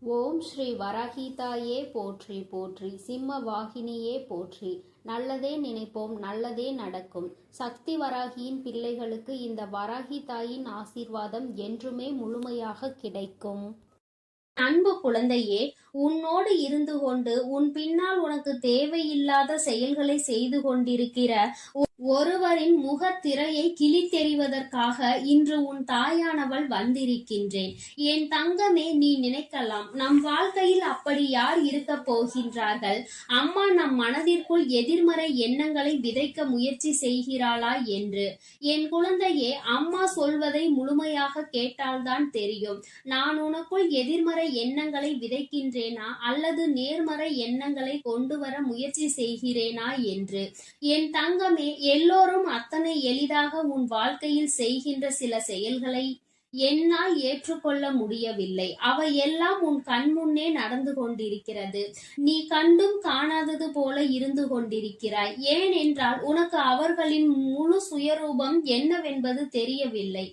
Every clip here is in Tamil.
ஓம் ஸ்ரீ வராகிதாயே போற்றி போற்றி, சிம்ம வாகினியே போற்றி. நல்லதே நினைப்போம், நல்லதே நடக்கும். சக்தி வராகியின் பிள்ளைகளுக்கு இந்த வராகி தாயின் ஆசீர்வாதம் என்றுமே முழுமையாக கிடைக்கும். அன்பு குழந்தையே, உன்னோடு இருந்து கொண்டு உன் பின்னால் உனக்கு தேவையில்லாத செயல்களை செய்து கொண்டிருக்கிற ஒருவரின் முகத்திரையை கிழித்தெறிவதற்காக இன்று உன் தாயானவள் வந்திருக்கின்றேன். என் தங்கமே, நீ நினைக்கலாம், நம் வாழ்க்கையில் அப்படி யார் இருக்க போகின்றார்கள்? அம்மா நம் மனதிற்குள் எதிர்மறை எண்ணங்களை விதைக்க முயற்சி செய்கிறாளா என்று. என் குழந்தையே, அம்மா சொல்வதை முழுமையாக கேட்டால்தான் தெரியும். நான் உனக்குள் எதிர்மறை எண்ணங்களை விதைக்கின்றேனா அல்லது நேர்மறை எண்ணங்களை கொண்டு வர முயற்சி செய்கிறேனா என்று. என் தங்கமே, எல்லோரும் அத்தனை எளிதாக உன் வாழ்க்கையில் செய்கின்ற சில செயல்களை என்னால் ஏற்றுக்கொள்ள முடியவில்லை. அவை எல்லாம் உன் கண்முன்னே நடந்து கொண்டிருக்கிறது. நீ கண்டும் காணாதது போல இருந்து கொண்டிருக்கிறாய். ஏனென்றால் உனக்கு அவர்களின் முழு சுயரூபம் என்னவென்பது தெரியவில்லை.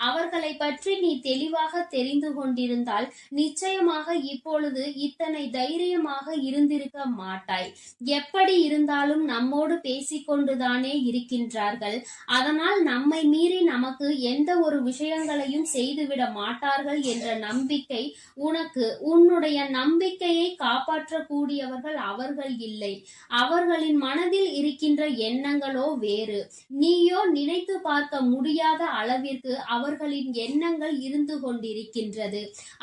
அவர்களை பற்றி நீ தெளிவாக தெரிந்து கொண்டிருந்தால் நிச்சயமாக இப்பொழுது இத்தனை தைரியமாக இருந்திருக்க மாட்டாய். எப்படி இருந்தாலும் நம்மோடு பேசிக்கொண்டுதானே இருக்கின்றார்கள். அதனால் நம்மை மீறி நமக்கு எந்த ஒரு விஷயங்களையும் செய்துவிட மாட்டார்கள் என்ற நம்பிக்கை உனக்கு. உன்னுடைய நம்பிக்கையை காப்பாற்றக்கூடியவர்கள் அவர்கள் இல்லை. அவர்களின் மனதில் இருக்கின்ற எண்ணங்களோ வேறு. நீயோ நினைத்து பார்க்க முடியாத அளவிற்கு அவர்களின் எண்ணங்கள் இருந்து கொண்டிருக்கின்றது.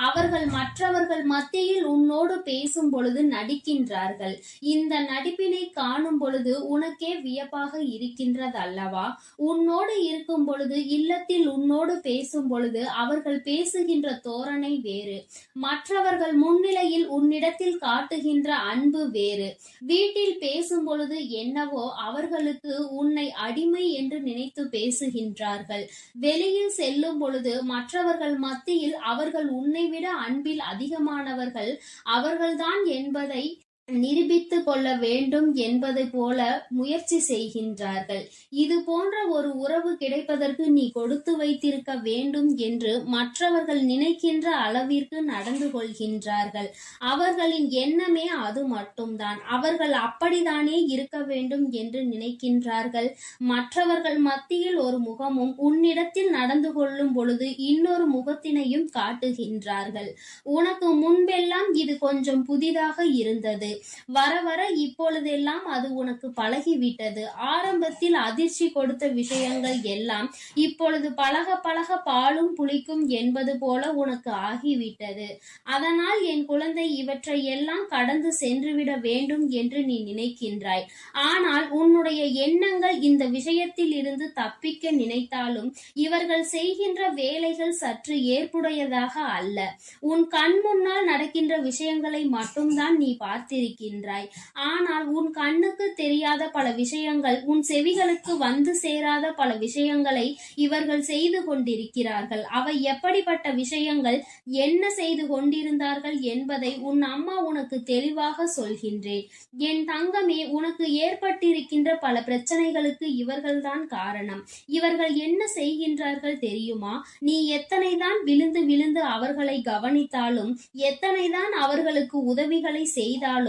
அவர்கள் மற்றவர்கள் மத்தியில் உன்னோடு பேசும் பொழுது நடிக்கின்றார்கள். இந்த நடிப்பினை காணும் பொழுது உனக்கே வியப்பாக இருக்கின்றது அல்லவா? உன்னோடு இருக்கும் பொழுது, இல்லத்தில் உன்னோடு பேசும் பொழுது அவர்கள் பேசுகின்ற தோரணை வேறு. மற்றவர்கள் முன்னிலையில் உன்னிடத்தில் காட்டுகின்ற அன்பு வேறு. வீட்டில் பேசும் பொழுது என்னவோ அவர்களுக்கு உன்னை அடிமை என்று நினைத்து பேசுகின்றார்கள். வெளியில் செல்லும் பொழுது மற்றவர்கள் மத்தியில் அவர்கள் உன்னை விட அன்பில் அதிகமானவர்கள் அவர்கள்தான் என்பதை நிரூபித்து கொள்ள வேண்டும் என்பதை போல முயற்சி செய்கின்றார்கள். இது போன்ற ஒரு உறவு கிடைப்பதற்கு நீ கொடுத்து வைத்திருக்க வேண்டும் என்று மற்றவர்கள் நினைக்கின்ற அளவிற்கு நடந்து கொள்கின்றார்கள். அவர்களின் எண்ணமே அது மட்டும்தான். அவர்கள் அப்படித்தானே இருக்க வேண்டும் என்று நினைக்கின்றார்கள். மற்றவர்கள் மத்தியில் ஒரு முகமும் உன்னிடத்தில் நடந்து கொள்ளும் பொழுது இன்னொரு முகத்தினையும் காட்டுகின்றார்கள். உனக்கு முன்பெல்லாம் இது கொஞ்சம் புதிதாக இருந்தது. வர வர இப்பொழுதெல்லாம் அது உனக்கு பழகிவிட்டது. ஆரம்பத்தில் அதிர்ச்சி கொடுத்த விஷயங்கள் எல்லாம் இப்பொழுது பழக பழக பாலும் புளிக்கும் என்பது போல உனக்கு ஆகிவிட்டது. அதனால் என் குழந்தை, இவற்றை எல்லாம் கடந்து சென்றுவிட வேண்டும் என்று நீ நினைக்கின்றாய். ஆனால் உன்னுடைய எண்ணங்கள் இந்த விஷயத்தில் இருந்து தப்பிக்க நினைத்தாலும் இவர்கள் செய்கின்ற வேலைகள் சற்று ஏற்புடையதாக அல்ல. உன் கண் முன்னால் நடக்கின்ற விஷயங்களை மட்டும்தான் நீ பார்த்திருக்கின்றாய். ஆனால் உன் கண்ணுக்கு தெரியாத பல விஷயங்கள், உன் செவிகளுக்கு வந்து சேராத பல விஷயங்களை இவர்கள் செய்து கொண்டிருக்கிறார்கள். அவை எப்படிப்பட்ட விஷயங்கள், என்ன செய்து கொண்டிருந்தார்கள் என்பதை உன் அம்மா உனக்கு தெளிவாக சொல்கின்றேன். என் தங்கமே, உனக்கு ஏற்பட்டிருக்கின்ற பல பிரச்சனைகளுக்கு இவர்கள்தான் காரணம். இவர்கள் என்ன செய்கின்றார்கள் தெரியுமா? நீ எத்தனைதான் விழுந்து விழுந்து அவர்களை கவனித்தாலும், எத்தனைதான் அவர்களுக்கு உதவிகளை செய்தாலும்,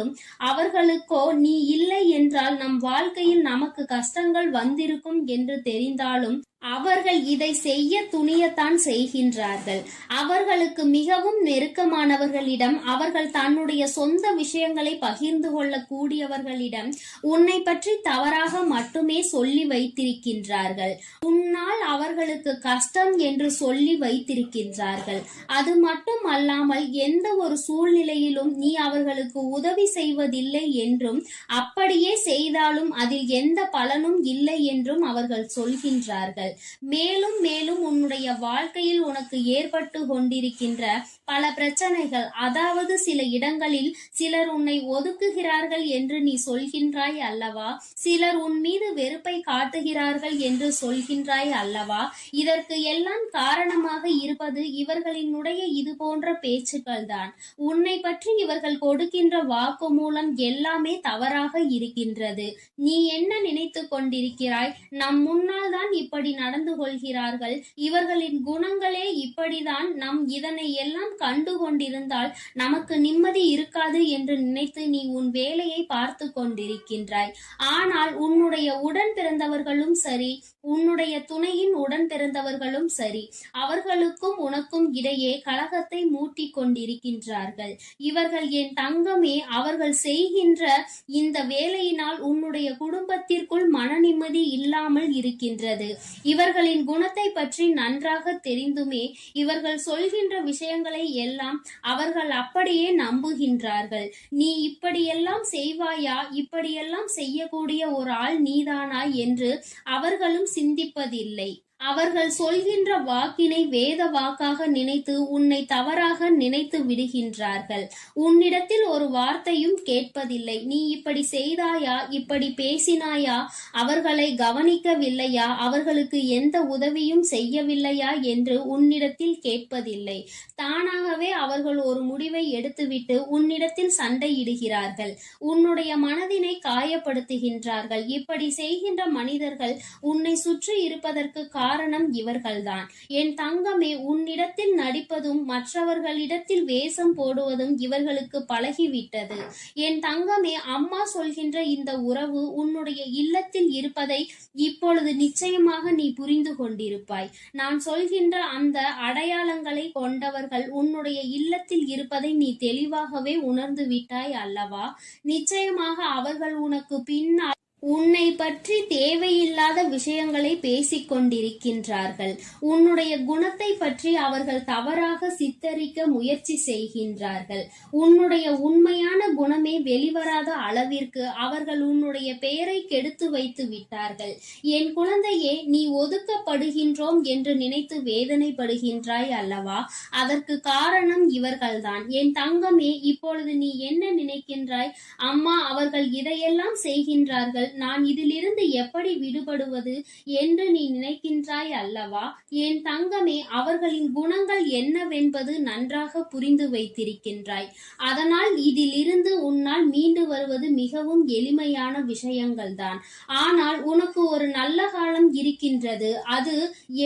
அவர்களுக்கோ நீ இல்லை என்றால் நம் வாழ்க்கையில் நமக்கு கஷ்டங்கள் வந்திருக்கும் என்று தெரிந்தாலும் அவர்கள் இதை செய்ய துணியத்தான் செய்கின்றார்கள். அவர்களுக்கு மிகவும் நெருக்கமானவர்களிடம், அவர்கள் தன்னுடைய சொந்த விஷயங்களை பகிர்ந்து கொள்ள கூடியவர்களிடம் உன்னை பற்றி தவறாக மட்டுமே சொல்லி வைத்திருக்கின்றார்கள். உன்னால் அவர்களுக்கு கஷ்டம் என்று சொல்லி வைத்திருக்கின்றார்கள். அது மட்டும் அல்லாமல் எந்த ஒரு சூழ்நிலையிலும் நீ அவர்களுக்கு உதவி செய்வதில்லை என்றும், அப்படியே செய்தாலும் அதில் எந்த பலனும் இல்லை என்றும் அவர்கள் சொல்கின்றார்கள். மேலும் மேலும் உன்னுடைய வாழ்க்கையில் உனக்கு ஏற்பட்டு கொண்டிருக்கின்ற பல பிரச்சனைகள், அதாவது சில இடங்களில் சிலர் உன்னை ஒதுக்குகிறார்கள் என்று நீ சொல்கின்றாய் அல்லவா? சிலர் உன் மீது வெறுப்பை காட்டுகிறார்கள் என்று சொல்கின்றாய் அல்லவா? இதற்கு எல்லாம் காரணமாக இருப்பது இவர்களினுடைய இது போன்ற பேச்சுக்கள் தான். உன்னை பற்றி இவர்கள் கொடுக்கின்ற வாக்கு மூலம் எல்லாமே தவறாக இருக்கின்றது. நீ என்ன நினைத்து கொண்டிருக்கிறாய்? நம் முன்னால் தான் இப்படி நடந்து கொள்கிறார்கள், இவர்களின் குணங்களே இப்படிதான், இதனை எல்லாம் கண்டு கொண்டிருந்தால் நமக்கு நிம்மதி இருக்காது என்று நினைத்து நீ உன் வேலையை பார்த்து கொண்டிருக்கின்றாய். ஆனால் உன்னுடைய உடன் பிறந்தவர்களும் சரி, உன்னுடைய துணையின் உடன் பிறந்தவர்களும் சரி, அவர்களுக்கும் உனக்கும் இடையே கலகத்தை மூட்டி கொண்டிருக்கின்றார்கள். இவர்கள் என் தங்கமே, அவர்கள் செய்கின்ற இந்த வேலையினால் உன்னுடைய குடும்பத்திற்குள் மன நிம்மதி இல்லாமல் இருக்கின்றது. இவர்களின் குணத்தை பற்றி நன்றாக தெரிந்துமே இவர்கள் சொல்கின்ற விஷயங்களை எல்லாம் அவர்கள் அப்படியே நம்புகின்றார்கள். நீ இப்படியெல்லாம் செய்வாயா, இப்படியெல்லாம் செய்யக்கூடிய ஒரு ஆள் நீதானா என்று அவர்களும் சிந்திப்பதில்லை. அவர்கள் சொல்கின்ற வாக்கினை வேத வாக்காக நினைத்து உன்னை தவறாக நினைத்து விடுகின்றார்கள். உன்னிடத்தில் ஒரு வார்த்தையும் கேட்பதில்லை. நீ இப்படி செய்தாயா, இப்படி பேசினாயா, அவர்களை கவனிக்கவில்லையா, அவர்களுக்கு எந்த உதவியும் செய்யவில்லையா என்று உன்னிடத்தில் கேட்பதில்லை. தானாகவே அவர்கள் ஒரு முடிவை எடுத்துவிட்டு உன்னிடத்தில் சண்டையிடுகிறார்கள். உன்னுடைய மனதினை காயப்படுத்துகின்றார்கள். இப்படி செய்கின்ற மனிதர்கள் உன்னை சுற்றி இருப்பதற்கு காரணம் இவர்கள்தான். என் தங்கமே, உன்னிடத்தில் நடிப்பதும் மற்றவர்களிடத்தில் வேஷம் போடுவதும் இவர்களுக்கு பழகிவிட்டது. என் தங்கமே, அம்மா சொல்கின்ற இந்த உறவு உன்னுடைய இல்லத்தில் இருப்பதை இப்பொழுது நிச்சயமாக நீ புரிந்து கொண்டிருப்பாய். நான் சொல்கின்ற அந்த அடையாளங்களை கொண்டவர்கள் உன்னுடைய இல்லத்தில் இருப்பதை நீ தெளிவாகவே உணர்ந்து விட்டாய் அல்லவா? நிச்சயமாக அவர்கள் உனக்கு பின்னால் உன்னை பற்றி தேவையில்லாத விஷயங்களை பேசிக் கொண்டிருக்கின்றார்கள். உன்னுடைய குணத்தை பற்றி அவர்கள் தவறாக சித்தரிக்க முயற்சி செய்கின்றார்கள். உன்னுடைய உண்மையான குணமே வெளிவராத அளவிற்கு அவர்கள் உன்னுடைய பெயரை கெடுத்து வைத்து விட்டார்கள். என் குழந்தையே, நீ ஒதுக்கப்படுகின்றோம் என்று நினைத்து வேதனைப்படுகின்றாய் அல்லவா? அதற்கு காரணம் இவர்கள்தான். என் தங்கமே, இப்பொழுது நீ என்ன நினைக்கின்றாய்? அம்மா, அவர்கள் இதையெல்லாம் செய்கின்றார்கள், நான் இதிலிருந்து எப்படி விடுபடுவது என்று நீ நினைக்கின்றாய் அல்லவா? என் தங்கமே, அவர்களின் குணங்கள் என்னவென்பது நன்றாக புரிந்து வைத்திருக்கின்றாய். அதனால் இதிலிருந்து உன்னால் மீண்டு வருவது மிகவும் எளிமையான விஷயங்கள் தான். ஆனால் உனக்கு ஒரு நல்ல காலம் இருக்கின்றது. அது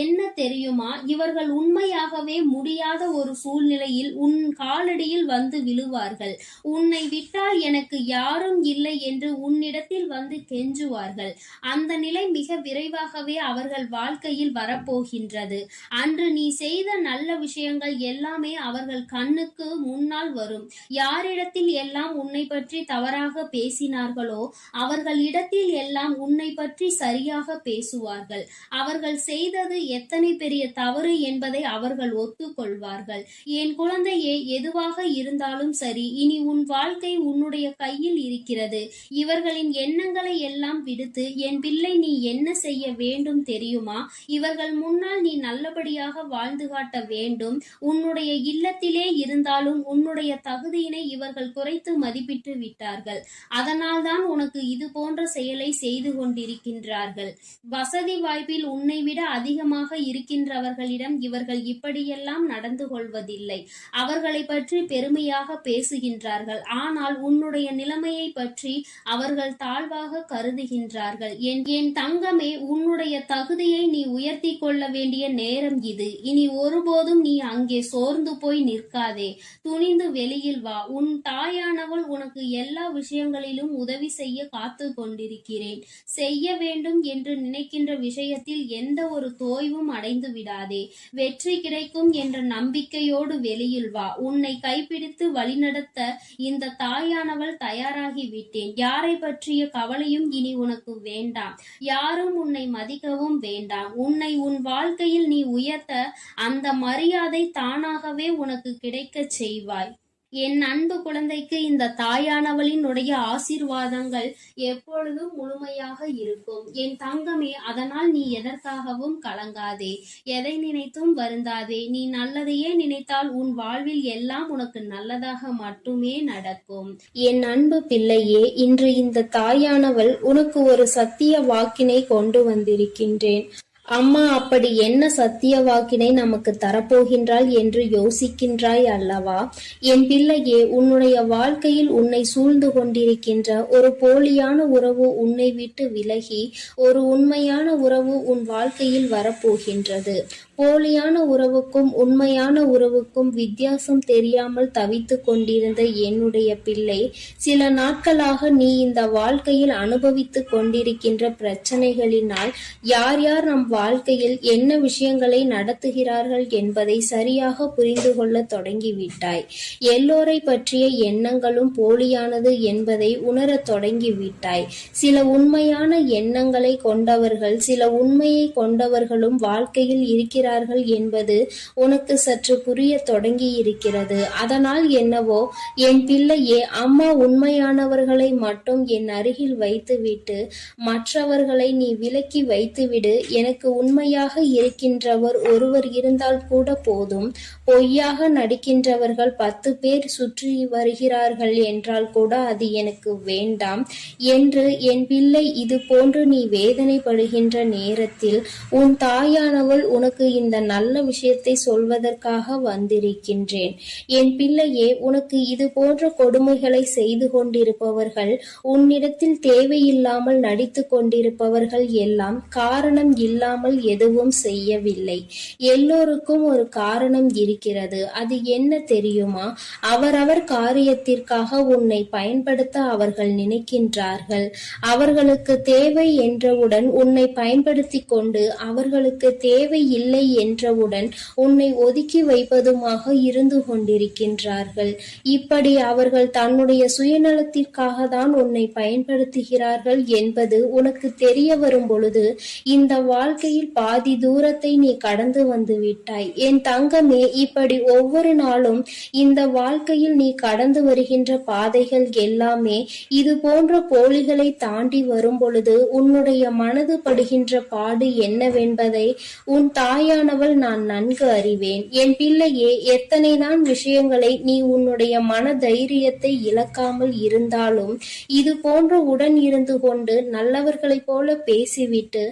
என்ன தெரியுமா? இவர்கள் உண்மையாகவே முடியாத ஒரு சூழ்நிலையில் உன் காலடியில் வந்து விழுவார்கள். உன்னை விட்டால் எனக்கு யாரும் இல்லை என்று உன்னிடத்தில் வந்து கெஞ்சுவார்கள். அந்த நிலை மிக விரைவாகவே அவர்கள் வாழ்க்கையில் வரப்போகின்றது. அன்று நீ செய்த நல்ல விஷயங்கள் எல்லாமே அவர்கள் கண்ணுக்கு முன்னால் வரும். யாரிடத்தில் எல்லாம் உன்னை பற்றி தவறாக பேசினார்களோ அவர்களிடத்தில் எல்லாம் உன்னை பற்றி சரியாக பேசுவார்கள். அவர்கள் செய்தது எத்தனை பெரிய தவறு என்பதை அவர்கள் ஒத்துக்கொள்வார்கள். என் குழந்தையே, எதுவாக இருந்தாலும் சரி, இனி உன் வாழ்க்கை உன்னுடைய கையில் இருக்கிறது. இவர்களின் எண்ணங்களை எல்லாம் விடுத்து, என் பிள்ளை, நீ என்ன செய்ய வேண்டும் தெரியுமா? இவர்கள் முன்னால் நீ நல்லபடியாக வாழ்ந்து காட்ட வேண்டும். உன்னுடைய இல்லத்திலே இருந்தாலும் உன்னுடைய தகுதியினை இவர்கள் குறைத்து மதிப்பிட்டு விட்டார்கள். அதனால் தான் உனக்கு இது போன்ற செயலை செய்து கொண்டிருக்கின்றார்கள். வசதி வாய்ப்பில் உன்னை விட அதிகமாக இருக்கின்றவர்களிடம் இவர்கள் இப்படியெல்லாம் நடந்து கொள்வதில்லை. அவர்களை பற்றி பெருமையாக பேசுகின்றார்கள். ஆனால் உன்னுடைய நிலைமையை பற்றி அவர்கள் தாழ்வாக கருதுகின்றார்கள். என் தங்கமே, உன்னுடைய தகுதியை நீ உயர்த்தி கொள்ள வேண்டிய நேரம் இது. இனி ஒருபோதும் நீ அங்கே சோர்ந்து போய் நிற்காதே. துணிந்து வெளியில் வா. உன் தாயானவள் உனக்கு எல்லா விஷயங்களிலும் உதவி செய்ய காத்து கொண்டிருக்கிறேன். செய்ய வேண்டும் என்று நினைக்கின்ற விஷயத்தில் எந்த ஒரு தோய்வும் அடைந்து விடாதே. வெற்றி கிடைக்கும் என்ற நம்பிக்கையோடு வெளியில் வா. உன்னை கைப்பிடித்து வழிநடத்த இந்த தாயானவள் தயாராகி விட்டேன். யாரை பற்றிய கவலையும் இனி உனக்கு வேண்டாம். யாரும் உன்னை மதிக்கவும் வேண்டாம். உன்னை உன் வாழ்க்கையில் நீ உயர்த்த அந்த மரியாதை தானாகவே உனக்கு கிடைக்கச் செய்வாய். என் அன்பு குழந்தைக்கு இந்த தாயானவளினுடைய ஆசீர்வாதங்கள் எப்பொழுதும் முழுமையாக இருக்கும். என் தங்கமே, அதனால் நீ எதற்காகவும் கலங்காதே. எதை நினைத்தும் வருந்தாதே. நீ நல்லதையே நினைத்தால் உன் வாழ்வில் எல்லாம் உனக்கு நல்லதாக மட்டுமே நடக்கும். என் அன்பு பிள்ளையே, இன்று இந்த தாயானவள் உனக்கு ஒரு சத்திய வாக்கினை கொண்டு வந்திருக்கின்றேன். அம்மா அப்படி என்ன சத்திய வாக்கினை நமக்கு தரப்போகின்றாள் என்று யோசிக்கின்றாய் அல்லவா? என் பிள்ளையே, உன்னுடைய வாழ்க்கையில் உன்னை சூழ்ந்து கொண்டிருக்கின்ற ஒரு போலியான உறவு உன்னை விட்டு விலகி ஒரு உண்மையான உறவு உன் வாழ்க்கையில் வரப்போகின்றது. போலியான உறவுக்கும் உண்மையான உறவுக்கும் வித்தியாசம் தெரியாமல் தவித்து கொண்டிருந்த என்னுடைய பிள்ளை, சில நாட்களாக நீ இந்த வாழ்க்கையில் அனுபவித்து கொண்டிருக்கின்ற பிரச்சனைகளினால் யார் யார் நம் வாழ்க்கையில் என்ன விஷயங்களை நடத்துகிறார்கள் என்பதை சரியாக புரிந்து கொள்ள தொடங்கிவிட்டாய். எல்லோரை பற்றிய எண்ணங்களும் போலியானது என்பதை உணரத் தொடங்கிவிட்டாய். சில உண்மையான எண்ணங்களை கொண்டவர்கள், சில உண்மையை கொண்டவர்களும் வாழ்க்கையில் இருக்கிறார்கள் என்பது உனக்கு சற்று புரிய தொடங்கி இருக்கிறது. அதனால் என்னவோ, என் பிள்ளையே, அம்மா உண்மையானவர்களை மட்டும் என் அருகில் வைத்துவிட்டு மற்றவர்களை நீ விலக்கி வைத்துவிடு. எனக்கு உண்மையாக இருக்கின்றவர் ஒருவர் இருந்தால் கூட போதும். பொய்யாக நடிக்கின்றவர்கள் 10 பேர் சுற்றி வருகிறார்கள் என்றால் கூட அது எனக்கு வேண்டாம் என்று என் பிள்ளை, இது போன்று நீ வேதனைப்படுகின்ற நேரத்தில் உன் தாயானவள் உனக்கு இந்த நல்ல விஷயத்தை சொல்வதற்காக வந்திருக்கின்றேன். என் பிள்ளையே, உனக்கு இது போன்ற கொடுமைகளை செய்து கொண்டிருப்பவர்கள், உன்னிடத்தில் தேவையில்லாமல் நடித்து கொண்டிருப்பவர்கள் எல்லாம் காரணம் இல்லாமல் எதுவும் செய்யவில்லை. எல்லோருக்கும் ஒரு காரணம் இருக்கிறது. அது என்ன தெரியுமா? அவரவர் காரியத்திற்காக உன்னை பயன்படுத்த அவர்கள் நினைக்கின்றார்கள். அவர்களுக்கு தேவை என்றவுடன் உன்னை பயன்படுத்தி கொண்டு அவர்களுக்கு தேவை இல்லை என்றவுடன் உன்னை ஒதுக்கி வைப்பதுமாக இருந்து கொண்டிருக்கின்றார்கள். இப்படி அவர்கள் தன்னுடைய சுயநலத்திற்காக தான் உன்னை பயன்படுத்துகிறார்கள் என்பது உனக்கு தெரிய வரும் பொழுது இந்த வாழ்க்கையில் பாதி தூரத்தை நீ கடந்து வந்து விட்டாய். என் தங்கமே, இப்படி ஒவ்வொரு நாளும் இந்த வாழ்க்கையில் நீ கடந்து வருகின்ற பாதைகள் எல்லாமே இது போன்ற போலிகளை தாண்டி வரும் பொழுது உன்னுடைய மனது படுகின்ற பாடு என்னவென்பதை உன் தாயானவள் நான் நன்கு அறிவேன். என் பிள்ளையே, எத்தனைதான் விஷயங்களை நீ உன்னுடைய மன தைரியத்தை இழக்காமல் இருந்தாலும் இது போன்ற உடன் இருந்து கொண்டு நல்லவர்களைப் போல பேசிவிட்டு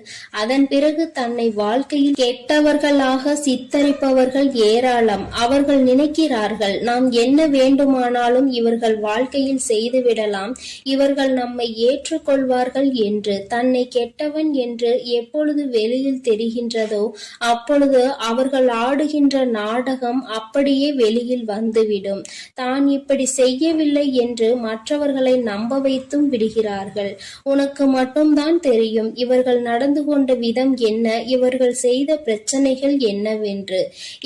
அதன் பிறகு தன்னை வாழ்க்கையில் கெட்டவர்களாக சித்தரிப்பவர்கள் ஏராளம். அவர்கள் நினைக்கிறார்கள், நாம் என்ன வேண்டுமானாலும் இவர்கள் வாழ்க்கையில் செய்துவிடலாம், இவர்கள் நம்மை ஏற்றுக்கொள்வார்கள் என்று. தன்னை கெட்டவன் என்று எப்பொழுது வெளியில் தெரிகின்றதோ அப்பொழுது அவர்கள் ஆடுகின்ற நாடகம் அப்படியே வெளியில் வந்துவிடும். தான் இப்படி செய்யவில்லை என்று மற்றவர்களை நம்ப வைத்தும் விடுகிறார்கள். உனக்கு மட்டும்தான் தெரியும் இவர்கள் நடந்து கொண்ட விதம் என்ன, இவர்கள் செய்த பிரச்சனைகள் என்னவென்று.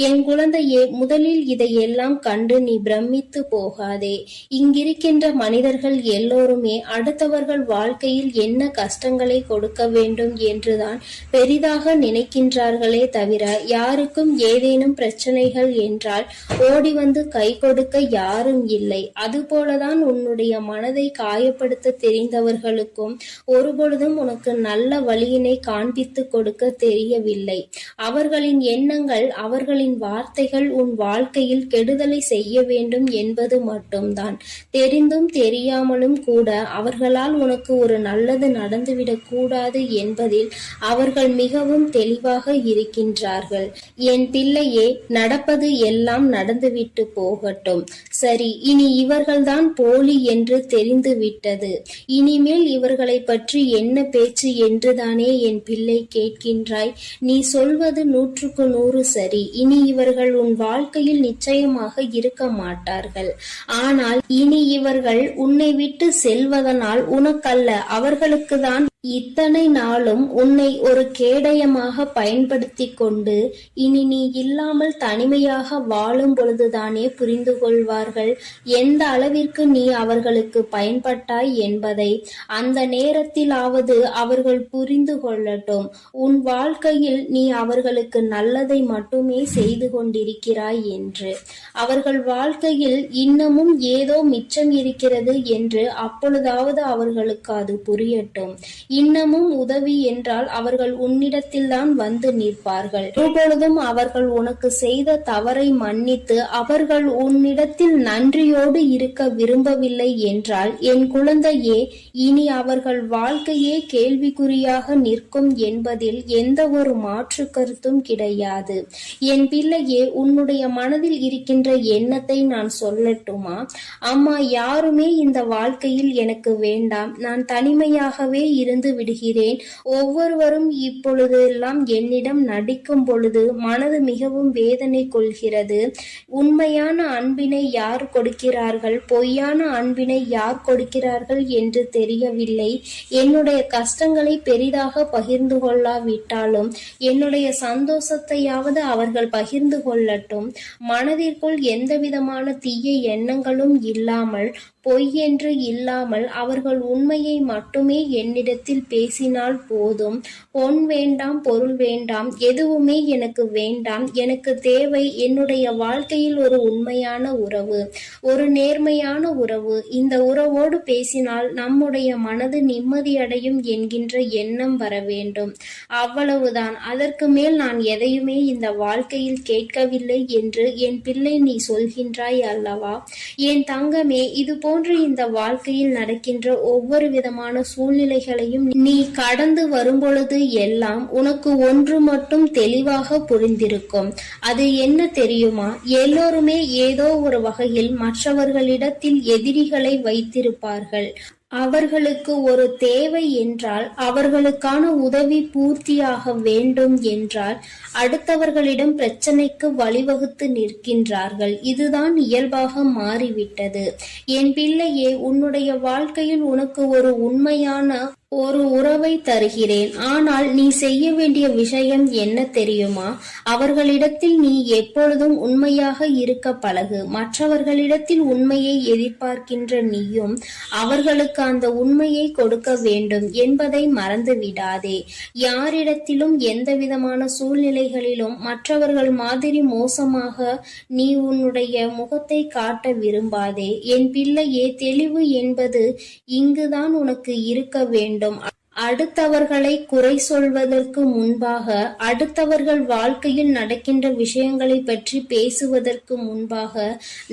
என் குழந்தையே, முதலில் இதையெல்லாம் கண்டு நீ பிரமித்து போகாதே. இங்கிருக்கின்ற மனிதர்கள் எல்லோருமே அடுத்தவர்கள் வாழ்க்கையில் என்ன கஷ்டங்களை கொடுக்க வேண்டும் என்றுதான் பெரிதாக நினைக்கின்றார்களே தவிர யாருக்கும் ஏதேனும் பிரச்சனைகள் என்றால் ஓடி வந்து கை கொடுக்க யாரும் இல்லை. அதுபோலதான் உன்னுடைய மனதை காயப்படுத்த தெரிந்தவர்களுக்கும் ஒருபொழுதும் உனக்கு நல்ல வழியினை காண்பித்து கொடுக்க தெரியவில்லை. அவர்களின் எண்ணங்கள், அவர்களின் வார்த்தைகள் உன் வாழ்க்கையில் கெடுதலை செய்ய வேண்டும் என்பது மட்டும்தான். தெரிந்தும் தெரியாமலும் கூட அவர்களால் உனக்கு ஒரு நல்லது நடந்துவிடக் கூடாது என்பதில் அவர்கள் மிகவும் தெளிவாக இருக்கின்றார்கள். என் பிள்ளையே, நடப்பது எல்லாம் நடந்துவிட்டு போகட்டும். சரி, இனி இவர்கள்தான் போலி என்று தெரிந்து விட்டது. இனிமேல் இவர்களை பற்றி என்ன பேச்சு என்றுதானே என் பிள்ளை கேட்கின்றாய்? நீ சொல்வது 100க்கு 100 சரி. இனி இவர்கள் உன் வாழ்க்கையில் நிச்சயமாக இருக்க மாட்டார்கள். ஆனால் இனி இவர்கள் உன்னை விட்டு செல்வதனால் உனக்கல்ல, அவர்களுக்குதான் இத்தனை நாளும் உன்னை ஒரு கேடயமாக பயன்படுத்தி கொண்டு இனி நீ இல்லாமல் தனிமையாக வாழும் பொழுதுதானே புரிந்து கொள்வார்கள் எந்த அளவிற்கு நீ அவர்களுக்கு பயன்பட்டாய் என்பதை. அந்த நேரத்திலாவது அவர்கள் புரிந்து கொள்ளட்டும். உன் வாழ்க்கையில் நீ அவர்களுக்கு நல்லதை மட்டுமே செய்து கொண்டிருக்கிறாய் என்று. அவர்கள் வாழ்க்கையில் இன்னமும் ஏதோ மிச்சம் இருக்கிறது என்று அப்பொழுதாவது அவர்களுக்கு அது புரியட்டும். இன்னமும் உதவி என்றால் அவர்கள் உன்னிடத்தில்தான் வந்து நிற்பார்கள். ஒருபொழுதும் அவர்கள் உனக்கு செய்த தவறை மன்னித்து அவர்கள் உன்னிடத்தில் நன்றியோடு இருக்க விரும்பவில்லை என்றால், என் குழந்தையே, இனி அவர்கள் வாழ்க்கையே கேள்விக்குறியாக நிற்கும் என்பதில் எந்த ஒரு மாற்று கருத்தும் கிடையாது. என் பிள்ளையே, உன்னுடைய மனதில் இருக்கின்ற எண்ணத்தை நான் சொல்லட்டுமா? அம்மா, யாருமே இந்த வாழ்க்கையில் எனக்கு வேண்டாம், நான் தனிமையாகவே இருந்து விடுகிறேன். ஒவ்வொருவரும் இப்பொழுதெல்லாம் என்னிடம் நடிக்கும் பொழுது மனது மிகவும் வேதனை கொள்கிறது. உண்மையான அன்பினை யார் கொடுக்கிறார்கள், பொய்யான அன்பினை யார் கொடுக்கிறார்கள் என்று தெரியவில்லை. என்னுடைய கஷ்டங்களை பெரிதாக பகிர்ந்து கொள்ளாவிட்டாலும் என்னுடைய சந்தோஷத்தையாவது அவர்கள் பகிர்ந்து கொள்ளட்டும். மனதிற்குள் எந்தவிதமான தீய எண்ணங்களும் இல்லாமல், பொய் என்று இல்லாமல் அவர்கள் உண்மையை மட்டுமே என்னிடத்தில் பேசினால் போதும். பொன் வேண்டாம், பொருள் வேண்டாம், எதுவுமே எனக்கு வேண்டாம். எனக்கு தேவை என்னுடைய வாழ்க்கையில் ஒரு உண்மையான உறவு, ஒரு நேர்மையான உறவு. இந்த உறவோடு பேசினால் நம்முடைய மனது நிம்மதியடையும் என்கின்ற எண்ணம் வர வேண்டும். அவ்வளவுதான். அதற்கு மேல் நான் எதையுமே இந்த வாழ்க்கையில் கேட்கவில்லை என்று என் பிள்ளை நீ சொல்கின்றாய் அல்லவா? என் தங்கமே, இது போன்று இந்த வாழ்க்கையில் நடக்கின்ற ஒவ்வொரு விதமான சூழ்நிலைகளையும் நீ கடந்து வரும்பொழுது எல்லாம் உனக்கு ஒன்று மட்டும் தெளிவாக புரிந்திருக்கும். அது என்ன தெரியுமா? எல்லோருமே ஏதோ ஒரு வகையில் மற்றவர்களிடத்தில் எதிரிகளை வைத்திருப்பார்கள். அவர்களுக்கு ஒரு தேவை என்றால், அவர்களுக்கான உதவி பூர்த்தியாக வேண்டும் என்றால் அடுத்தவர்களிடம் பிரச்சனைக்கு வழிவகுத்து நிற்கின்றார்கள். இதுதான் இயல்பாக மாறிவிட்டது. என் பிள்ளையே, உன்னுடைய வாழ்க்கையில் உனக்கு ஒரு உண்மையான ஒரு உறவை தருகிறேன். ஆனால் நீ செய்ய வேண்டிய விஷயம் என்ன தெரியுமா? அவர்களிடத்தில் நீ எப்பொழுதும் உண்மையாக இருக்க பழகு. மற்றவர்களிடத்தில் உண்மையை எதிர்பார்க்கின்ற நீயும் அவர்களுக்கு அந்த உண்மையை கொடுக்க வேண்டும் என்பதை மறந்து விடாதே. யாரிடத்திலும் எந்த விதமான சூழ்நிலைகளிலும் மற்றவர்கள் மாதிரி மோசமாக நீ உன்னுடைய முகத்தை காட்ட விரும்பாதே. என் பிள்ளையே, தெளிவு என்பது இங்குதான் உனக்கு இருக்க வேண்டும். அடுத்தவர்களை குறை சொல்வதற்கு முன்பாக, அடுத்தவர்கள் வாழ்க்கையில் நடக்கின்ற விஷயங்களை பற்றி பேசுவதற்கு முன்பாக,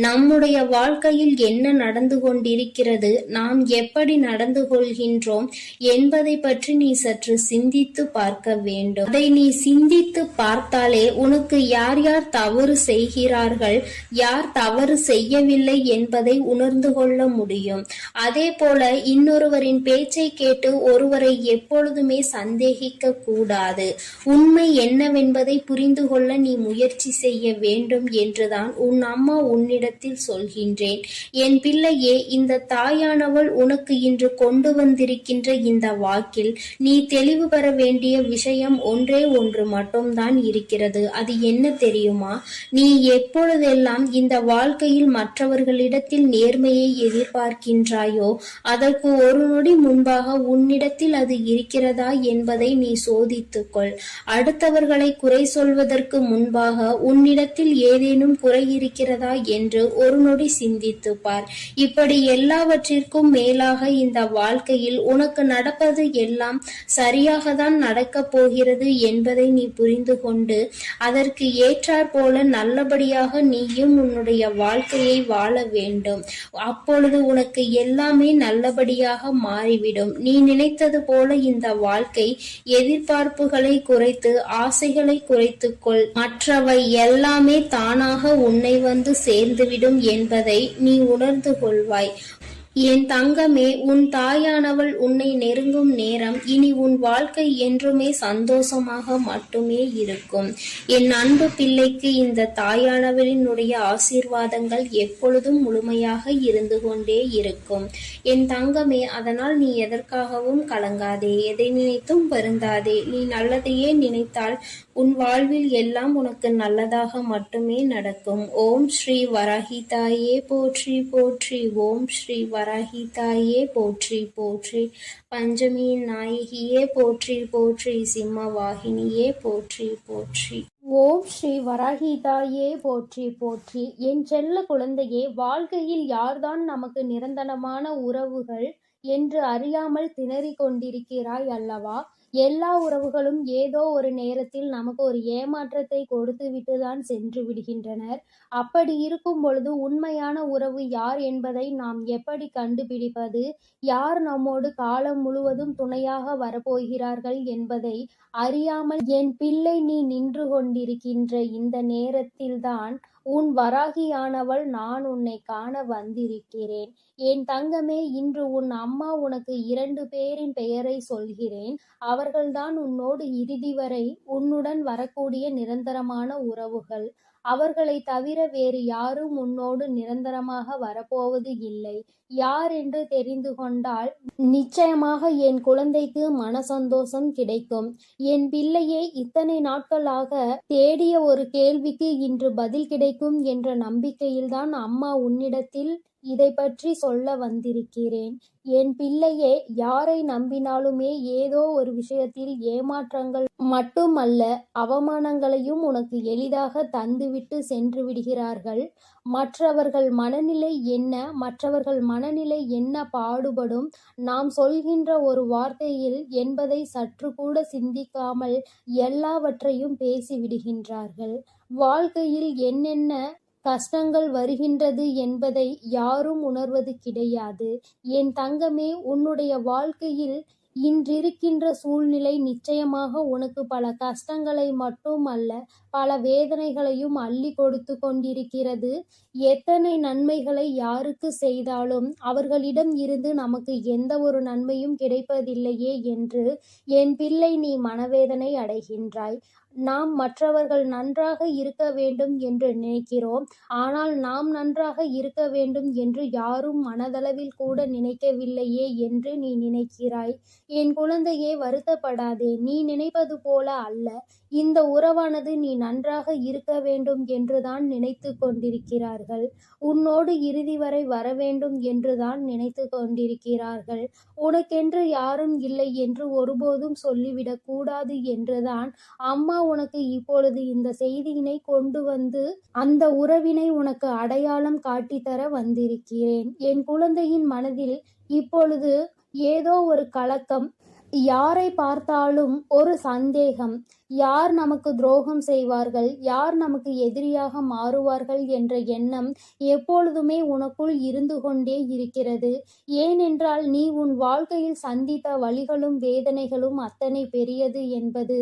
நம்முடைய வாழ்க்கையில் என்ன நடந்து கொண்டிருக்கிறது, நாம் எப்படி நடந்து கொள்கின்றோம் என்பதை பற்றி நீ சற்று சிந்தித்து பார்க்க வேண்டும். அதை நீ சிந்தித்து பார்த்தாலே உனக்கு யார் யார் தவறு செய்கிறார்கள், யார் தவறு செய்யவில்லை என்பதை உணர்ந்து கொள்ள முடியும். அதே போல இன்னொருவரின் பேச்சை கேட்டு ஒருவரை எப்பொழுதுமே சந்தேகிக்க கூடாது. உண்மை என்னவென்பதை புரிந்து கொள்ள நீ முயற்சி செய்ய வேண்டும் என்றுதான் உன் அம்மா உன்னிடத்தில் சொல்கின்றேன். என் பிள்ளையே, இந்த தாயானவள் உனக்கு இன்று கொண்டு வந்திருக்கின்ற இந்த வாக்கில் நீ தெளிவு பெற வேண்டிய விஷயம் ஒன்றே ஒன்று மட்டும்தான் இருக்கிறது. அது என்ன தெரியுமா? நீ எப்பொழுதெல்லாம் இந்த வாழ்க்கையில் மற்றவர்களிடத்தில் நேர்மையை எதிர்பார்க்கின்றாயோ, அதற்கு ஒரு நொடி முன்பாக உன்னிடத்தில் அது இருக்கிறதா என்பதை நீ சோதித்துக்கொள். அடுத்தவர்களை குறை சொல்வதற்கு முன்பாக உன்னிடத்தில் ஏதேனும் குறை இருக்கிறதா என்று ஒரு நொடி சிந்தித்து பார். இப்படி எல்லாவற்றிற்கும் மேலாக இந்த வாழ்க்கையில் உனக்கு நடப்பது எல்லாம் சரியாக தான் நடக்கப் போகிறது என்பதை நீ புரிந்து கொண்டு அதற்கு ஏற்றாற் போல நல்லபடியாக நீயும் உன்னுடைய வாழ்க்கையை வாழ வேண்டும். அப்பொழுது உனக்கு எல்லாமே நல்லபடியாக மாறிவிடும். நீ நினைத்தது போல இந்த வாழ்க்கை எதிர்பார்ப்புகளை குறைத்து, ஆசைகளை குறைத்துக்கொள். மற்றவை எல்லாமே தானாக உன்னை வந்து சேர்ந்துவிடும் என்பதை நீ உணர்ந்து கொள்வாய். என் தங்கமே, உன் தாயானவள் உன்னை நெருங்கும் நேரம் இனி உன் வாழ்க்கை என்றுமே சந்தோஷமாக மட்டுமே இருக்கும். என் அன்பு பிள்ளைக்கு இந்த தாயானவளினுடைய ஆசீர்வாதங்கள் எப்பொழுதும் முழுமையாக இருந்து கொண்டே இருக்கும். என் தங்கமே, அதனால் நீ எதற்காகவும் கலங்காதே, எதை நினைத்தும் வருந்தாதே. நீ நல்லதையே நினைத்தால் உன் வாழ்வில் எல்லாம் உனக்கு நல்லதாக மட்டுமே நடக்கும். ஓம் ஸ்ரீ வராகி தாயே போற்றி போற்றி. ஓம் ஸ்ரீ வராகி தாயே போற்றி போற்றி. பஞ்சமியின் நாயகியே போற்றி போற்றி. சிம்ம வாகினியே போற்றி போற்றி. ஓம் ஸ்ரீ வராகி தாயே போற்றி போற்றி. என் செல்ல குழந்தையே, வாழ்க்கையில் யார்தான் நமக்கு நிரந்தரமான உறவுகள் என்று அறியாமல் திணறிக் கொண்டிருக்கிறாய் அல்லவா? எல்லா உறவுகளும் ஏதோ ஒரு நேரத்தில் நமக்கு ஒரு ஏமாற்றத்தை கொடுத்துவிட்டுதான் சென்று விடுகின்றனர். அப்படி இருக்கும் பொழுது உண்மையான உறவு யார் என்பதை நாம் எப்படி கண்டுபிடிப்பது? யார் நம்மோடு காலம் முழுவதும் துணையாக வரப்போகிறார்கள் என்பதை அறியாமல் என் பிள்ளை நீ நின்று கொண்டிருக்கின்ற இந்த நேரத்தில்தான் உன் வராகியானவள் நான் உன்னை காண வந்திருக்கிறேன். என் தங்கமே, இன்று உன் அம்மா உனக்கு 2 பேரின் பெயரை சொல்கிறேன். அவர்கள்தான் உன்னோடு இறுதி வரை உன்னுடன் வரக்கூடிய நிரந்தரமான உறவுகள். அவர்களைத் தவிர வேறு யாரும் உன்னோடு நிரந்தரமாக வரப்போவது இல்லை. யார் என்று தெரிந்து கொண்டால் நிச்சயமாக என் குழந்தைக்கு மன சந்தோஷம் கிடைக்கும். என் பிள்ளையே, இத்தனை நாட்களாக தேடிய ஒரு கேள்விக்கு இன்று பதில் கிடைக்கும் என்ற நம்பிக்கையில்தான் அம்மா உன்னிடத்தில் இதை பற்றி சொல்ல வந்திருக்கிறேன். என் பிள்ளையே, யாரை நம்பினாலுமே ஏதோ ஒரு விஷயத்தில் ஏமாற்றங்கள் மட்டுமல்ல, அவமானங்களையும் உனக்கு எளிதாக தந்துவிட்டு சென்று விடுகிறார்கள். மற்றவர்கள் மனநிலை என்ன பாடுபடும் நாம் சொல்கின்ற ஒரு வார்த்தையில் என்பதை சற்று கூட சிந்திக்காமல் எல்லாவற்றையும் பேசிவிடுகின்றார்கள். வாழ்க்கையில் என்னென்ன கஷ்டங்கள் வருகின்றது என்பதை யாரும் உணர்வது கிடையாது. என் தங்கமே, உன்னுடைய வாழ்க்கையில் இன்றிருக்கின்ற சூழ்நிலை நிச்சயமாக உனக்கு பல கஷ்டங்களை மட்டுமல்ல, பல வேதனைகளையும் அள்ளி கொடுத்து கொண்டிருக்கிறது. எத்தனை நன்மைகளை யாருக்கு செய்தாலும் அவர்களிடம் இருந்து நமக்கு எந்த ஒரு நன்மையும் கிடைப்பதில்லையே என்று என் பிள்ளை நீ மனவேதனை அடைகின்றாய். நாம் மற்றவர்கள் நன்றாக இருக்க வேண்டும் என்று நினைக்கிறோம். ஆனால் நாம் நன்றாக இருக்க வேண்டும் என்று யாரும் மனதளவில் கூட நினைக்கவில்லையே என்று நீ நினைக்கிறாய். என் குழந்தையே, வருத்தப்படாதே. நீ நினைப்பது போல அல்ல. இந்த உறவானது நீ நன்றாக இருக்க வேண்டும் என்றுதான் நினைத்து கொண்டிருக்கிறார்கள். உன்னோடு இறுதி வரை வர வேண்டும் என்றுதான் நினைத்து கொண்டிருக்கிறார்கள். உனக்கென்று யாரும் இல்லை என்று ஒருபோதும் சொல்லிவிடக் கூடாது என்றுதான் அம்மா உனக்கு இப்பொழுது இந்த செய்தியினை கொண்டு வந்து அந்த உறவினை உனக்கு அடையாளம் காட்டித்தர வந்திருக்கிறேன். என் குழந்தையின் மனதில் இப்பொழுது ஏதோ ஒரு கலக்கம், யாரை பார்த்தாலும் ஒரு சந்தேகம். யார் நமக்கு துரோகம் செய்வார்கள், யார் நமக்கு எதிரியாக மாறுவார்கள் என்ற எண்ணம் எப்பொழுதுமே உனக்குள் இருந்து கொண்டே இருக்கிறது. ஏனென்றால் நீ உன் வாழ்க்கையில் சந்தித்த வலிகளும் வேதனைகளும் அத்தனை பெரியது என்பது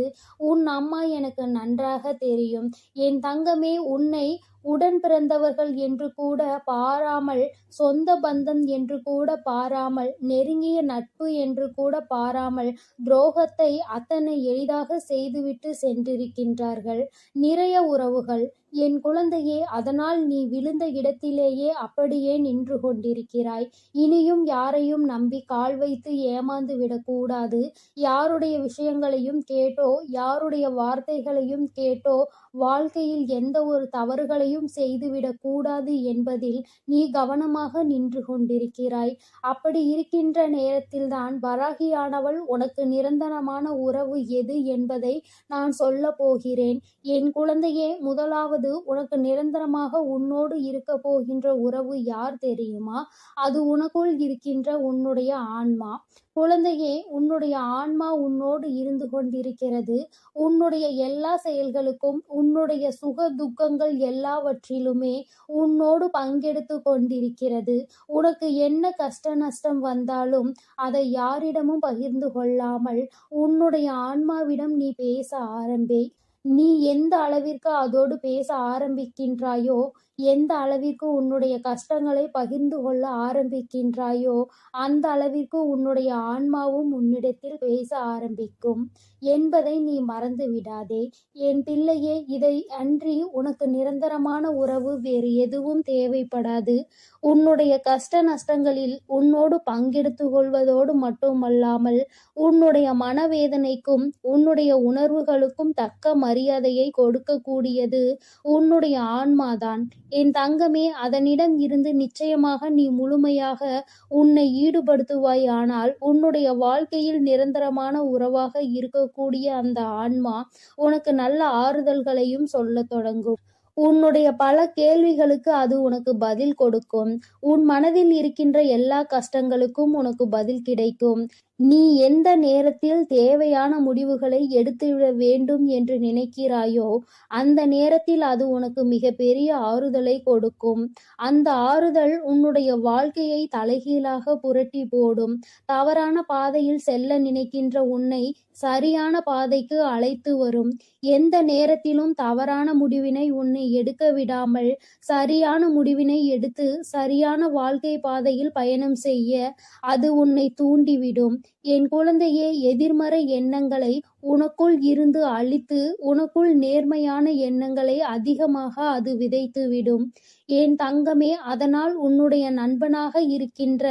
உன் அம்மா எனக்கு நன்றாக தெரியும். என் தங்கமே, உன்னை உடன் பிறந்தவர்கள் என்று கூட பாராமல், சொந்த பந்தம் என்று கூட பாராமல், நெருங்கிய நட்பு என்று கூட பாராமல் துரோகத்தை அத்தனை எளிதாக செய்துவிட்டு சென்றிருக்கின்றார்கள் நிறைய உறவுகள். என் குழந்தையே, அதனால் நீ விழுந்த இடத்திலேயே அப்படியே நின்று கொண்டிருக்கிறாய். இனியும் யாரையும் நம்பி கால் வைத்து ஏமாந்து விடக்கூடாது. யாருடைய விஷயங்களையும் கேட்டோ, யாருடைய வார்த்தைகளையும் கேட்டோ வாழ்க்கையில் எந்த ஒரு தவறுகளையும் செய்துவிடக் கூடாது என்பதில் நீ கவனமாக நின்று கொண்டிருக்கிறாய். அப்படி இருக்கின்ற நேரத்தில்தான் வராகியானவள் உனக்கு நிரந்தரமான உறவு எது என்பதை நான் சொல்ல போகிறேன். என் குழந்தையே, முதலாவது உனக்கு நிரந்தரமாக உன்னோடு இருக்க போகின்ற உறவு யார் தெரியுமா? அது உனக்குள் இருக்கின்ற உன்னுடைய ஆன்மா. குழந்தையே, உன்னுடைய ஆன்மா உன்னோடு இருந்து கொண்டிருக்கிறது. உன்னுடைய எல்லா செயல்களுக்கும், உன்னுடைய சுக துக்கங்கள் எல்லாவற்றிலுமே உன்னோடு பங்கெடுத்து கொண்டிருக்கிறது. உனக்கு என்ன கஷ்ட நஷ்டம் வந்தாலும் அதை யாரிடமும் பகிர்ந்து கொள்ளாமல் உன்னுடைய ஆன்மாவிடம் நீ பேச ஆரம்பி. நீ எந்த அளவிற்கு அதோடு பேச ஆரம்பிக்கின்றாயோ, எந்த அளவிற்கு உன்னுடைய கஷ்டங்களை பகிர்ந்து கொள்ள ஆரம்பிக்கின்றாயோ, அந்த அளவிற்கு உன்னுடைய ஆன்மாவும் உன்னிடத்தில் பேச ஆரம்பிக்கும் என்பதை நீ மறந்து விடாதே. என் பிள்ளையே, இதை அன்றி உனக்கு நிரந்தரமான உறவு வேறு எதுவும் தேவைப்படாது. உன்னுடைய கஷ்ட நஷ்டங்களில் உன்னோடு பங்கெடுத்து கொள்வதோடு மட்டுமல்லாமல் உன்னுடைய மனவேதனைக்கும் உன்னுடைய உணர்வுகளுக்கும் தக்க மரியாதையை கொடுக்கக்கூடியது உன்னுடைய ஆன்மாதான். என் தங்கமே, அதனிடம் இருந்து நிச்சயமாக நீ முழுமையாக உன்னை ஈடுபடுத்துவாய். ஆனால் உன்னுடைய வாழ்க்கையில் நிரந்தரமான உறவாக இருக்கக்கூடிய அந்த ஆன்மா உனக்கு நல்ல ஆறுதல்களையும் சொல்ல தொடங்கும். உன்னுடைய பல கேள்விகளுக்கு அது உனக்கு பதில் கொடுக்கும். உன் மனதில் இருக்கின்ற எல்லா கஷ்டங்களுக்கும் உனக்கு பதில் கிடைக்கும். நீ எந்த நேரத்தில் தேவையான முடிவுகளை எடுத்துவிட வேண்டும் என்று நினைக்கிறாயோ அந்த நேரத்தில் அது உனக்கு மிகப்பெரிய ஆறுதலை கொடுக்கும். அந்த ஆறுதல் உன்னுடைய வாழ்க்கையை தலைகீழாக புரட்டி போடும். தவறான பாதையில் செல்ல நினைக்கின்ற உன்னை சரியான பாதைக்கு அழைத்து வரும். எந்த நேரத்திலும் தவறான முடிவினை உன்னை எடுக்க விடாமல் சரியான முடிவினை எடுத்து சரியான வாழ்க்கை பாதையில் பயணம் செய்ய அது உன்னை தூண்டிவிடும். என் குழந்தையே, எதிர்மறை எண்ணங்களை உனக்குள் இருந்து அழித்து உனக்குள் நேர்மையான எண்ணங்களை அதிகமாக அது விதைத்துவிடும். என் தங்கமே, அதனால் உன்னுடைய நண்பனாக இருக்கின்ற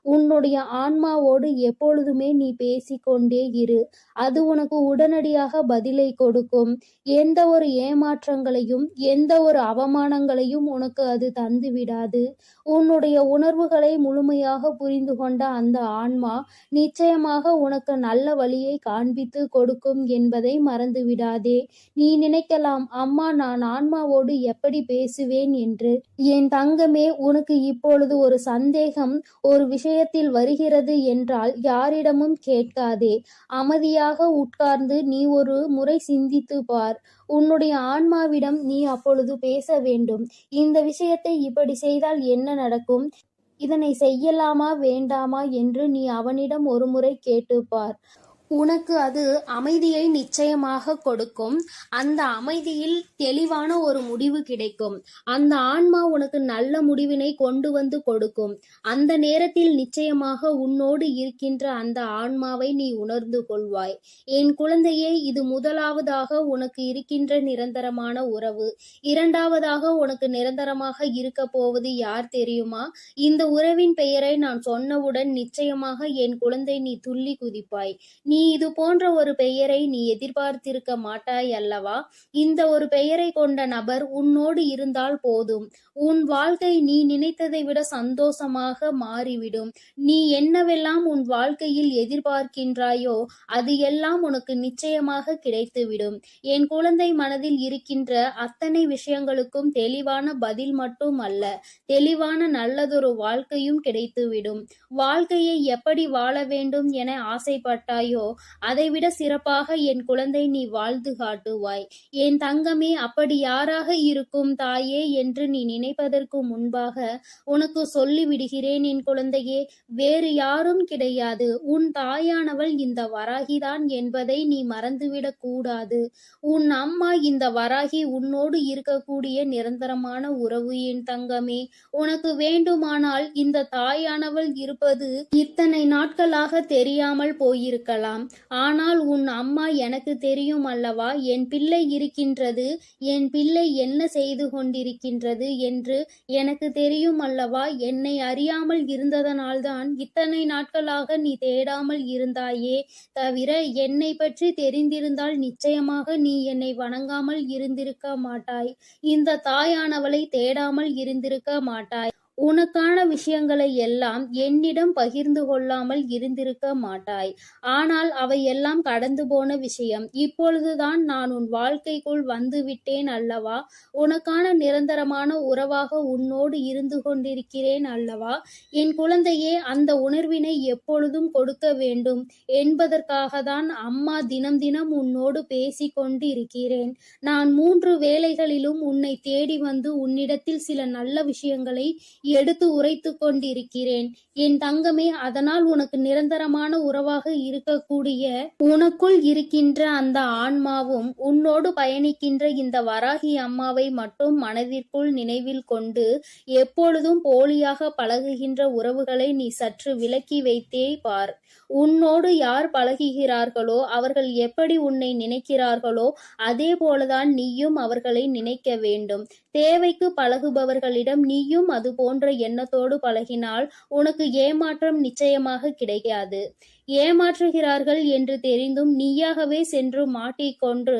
உன்னுடைய ஆன்மாவோடு எப்பொழுதுமே நீ பேசிக்கொண்டே இரு. அது உனக்கு உடனடியாக பதிலை கொடுக்கும். எந்த ஒரு ஏமாற்றங்களையும் எந்த ஒரு அவமானங்களையும் உனக்கு அது தந்து விடாது. உன்னுடைய உணர்வுகளை முழுமையாக புரிந்து கொண்ட அந்த ஆன்மா நிச்சயமாக உனக்கு நல்ல வழியை காண்பித்து கொடுக்கும் என்பதை மறந்து விடாதே. நீ நினைக்கலாம், அம்மா, நான் ஆன்மாவோடு எப்படி பேசுவேன் என்று. என் தங்கமே, உனக்கு இப்பொழுது ஒரு சந்தேகம் ஒரு விஷயத்தில் வருகிறது என்றால் யாரிடமும் கேட்காதே. அமைதியாக உட்கார்ந்து நீ ஒரு முறை சிந்தித்து பார். உன்னுடைய ஆன்மாவிடம் நீ அப்பொழுது பேச வேண்டும். இந்த விஷயத்தை இப்படி செய்தால் என்ன நடக்கும், இதனை செய்யலாமா வேண்டாமா என்று நீ அவனிடம் ஒரு முறை கேட்டுப்பார். உனக்கு அது அமைதியை நிச்சயமாக கொடுக்கும். அந்த அமைதியில் தெளிவான ஒரு முடிவு கிடைக்கும். அந்த ஆன்மா உனக்கு நல்ல முடிவினை கொண்டு வந்து கொடுக்கும். அந்த நேரத்தில் நிச்சயமாக உன்னோடு இருக்கின்ற அந்த ஆன்மாவை நீ உணர்ந்து கொள்வாய். என் குழந்தையே, இது முதலாவதாக உனக்கு இருக்கின்ற நிரந்தரமான உறவு. இரண்டாவதாக உனக்கு நிரந்தரமாக இருக்க போவது யார் தெரியுமா? இந்த உறவின் பெயரை நான் சொன்னவுடன் நிச்சயமாக என் குழந்தை நீ துள்ளி குதிப்பாய். நீ இது போன்ற ஒரு பெயரை நீ எதிர்பார்த்திருக்க மாட்டாய் அல்லவா? இந்த ஒரு பெயரை கொண்ட நபர் உன்னோடு இருந்தால் போதும், உன் வாழ்க்கை நீ நினைத்ததை விட சந்தோஷமாக மாறிவிடும். நீ என்னவெல்லாம் உன் வாழ்க்கையில் எதிர்பார்க்கின்றாயோ அது எல்லாம் உனக்கு நிச்சயமாக கிடைத்துவிடும். என் குழந்தை மனதில் இருக்கின்ற அத்தனை விஷயங்களுக்கும் தெளிவான பதில் மட்டும் அல்ல, தெளிவான நல்லதொரு வாழ்க்கையும் கிடைத்துவிடும். வாழ்க்கையை எப்படி வாழ வேண்டும் என ஆசைப்பட்டாயோ அதைவிட சிறப்பாக என் குழந்தை நீ வாழ்ந்து காட்டுவாய். என் தங்கமே, அப்படி யாராக இருக்கும் தாயே என்று நீ நினைப்பதற்கு முன்பாக உனக்கு சொல்லி விடுகிறேன் என் குழந்தையே, வேறு யாரும் கிடையாது. உன் தாயானவள் இந்த வராகிதான் என்பதை நீ மறந்துவிடக் கூடாது. உன் அம்மா இந்த வராகி உன்னோடு இருக்கக்கூடிய நிரந்தரமான உறவு என் தங்கமே. உனக்கு வேண்டுமானால் இந்த தாயானவள் இருப்பது இத்தனை நாட்களாக தெரியாமல் போயிருக்கலாம். ஆனால் உன் அம்மா எனக்கு தெரியும் அல்லவா, என் பிள்ளை இருக்கின்றது, என் பிள்ளை என்ன செய்து கொண்டிருக்கின்றது என்று எனக்கு தெரியும் அல்லவா. என்னை அறியாமல் இருந்ததனால்தான் இத்தனை நாட்களாக நீ தேடாமல் இருந்தாயே தவிர என்னை பற்றி தெரிந்திருந்தால் நிச்சயமாக நீ என்னை வணங்காமல் இருந்திருக்க மாட்டாய். இந்த தாயானவளை தேடாமல் இருந்திருக்க மாட்டாய். உனக்கான விஷயங்களை எல்லாம் என்னிடம் பகிர்ந்து கொள்ளாமல் இருந்திருக்க மாட்டாய். ஆனால் அவை எல்லாம் கடந்து போன விஷயம். இப்பொழுதுதான் நான் உன் வாழ்க்கைக்குள் வந்து விட்டேன் அல்லவா. உனக்கான நிரந்தரமான உறவாக உன்னோடு இருந்து கொண்டிருக்கிறேன் அல்லவா. என் குழந்தையே, அந்த உணர்வினை எப்பொழுதும் கொடுக்க வேண்டும் என்பதற்காக தான் அம்மா தினம் தினம் உன்னோடு பேசி கொண்டு இருக்கிறேன். நான் 3 வேளைகளிலும் உன்னை தேடி வந்து உன்னிடத்தில் சில நல்ல விஷயங்களை எடுத்து உரைத்து கொண்டிருக்கிறேன் என் தங்கமே. அதனால் உனக்கு நிரந்தரமான உறவாக இருக்கக்கூடிய உனக்குள் இருக்கின்ற அந்த ஆன்மாவும் உன்னோடு பயணிக்கின்ற இந்த வராகி அம்மாவை மட்டும் மனதிற்குள் நினைவில் கொண்டு எப்பொழுதும் போலியாக பழகுகின்ற உறவுகளை நீ சற்று விலக்கி வைத்தே பார். உன்னோடு யார் பழகுகிறார்களோ அவர்கள் எப்படி உன்னை நினைக்கிறார்களோ அதே போலதான் நீயும் அவர்களை நினைக்க வேண்டும். தேவைக்கு பழகுபவர்களிடம் நீயும் அது போன்ற எண்ணத்தோடு பழகினால் உனக்கு ஏமாற்றம் நிச்சயமாக கிடைக்காது. ஏமாற்றுகிறார்கள் என்று தெரிந்தும் நீயாகவே சென்று மாட்டிக்கொண்டு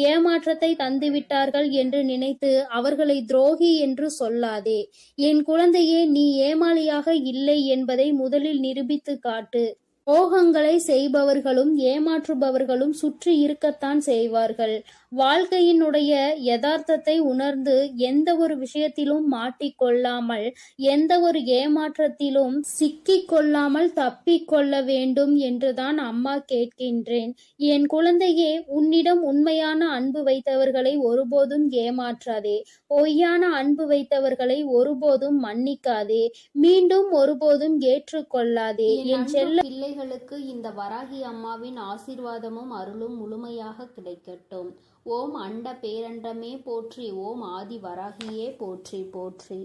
ஏமாற்றத்தை தந்துவிட்டார்கள் என்று நினைத்து அவர்களை துரோகி என்று சொல்லாதே. என் குழந்தையே, நீ ஏமாளியாக இல்லை என்பதை முதலில் நிரூபித்து காட்டு. துரோகங்களை செய்பவர்களும் ஏமாற்றுபவர்களும் சுற்றி இருக்கத்தான் செய்வார்கள். வாழ்க்கையினுடைய யதார்த்தத்தை உணர்ந்து எந்த ஒரு விஷயத்திலும் மாட்டிக்கொள்ளாமல், எந்த ஒரு ஏமாற்றத்திலும் சிக்கிக் கொள்ளாமல் தப்பிக்கொள்ள வேண்டும் என்றுதான் அம்மா கேட்கின்றேன். என் குழந்தையே, உன்னிடம் உண்மையான அன்பு வைத்தவர்களை ஒருபோதும் ஏமாற்றாதே. பொய்யான அன்பு வைத்தவர்களை ஒருபோதும் மன்னிக்காதே. மீண்டும் ஒருபோதும் ஏற்றுக்கொள்ளாதே. என் செல்ல பிள்ளைகளுக்கு இந்த வராகி அம்மாவின் ஆசீர்வாதமும் அருளும் முழுமையாக கிடைக்கட்டும். ஓம் அண்ட பேரண்டமே போற்றி. ஓம் ஆதி வராகியே போற்றி போற்றி.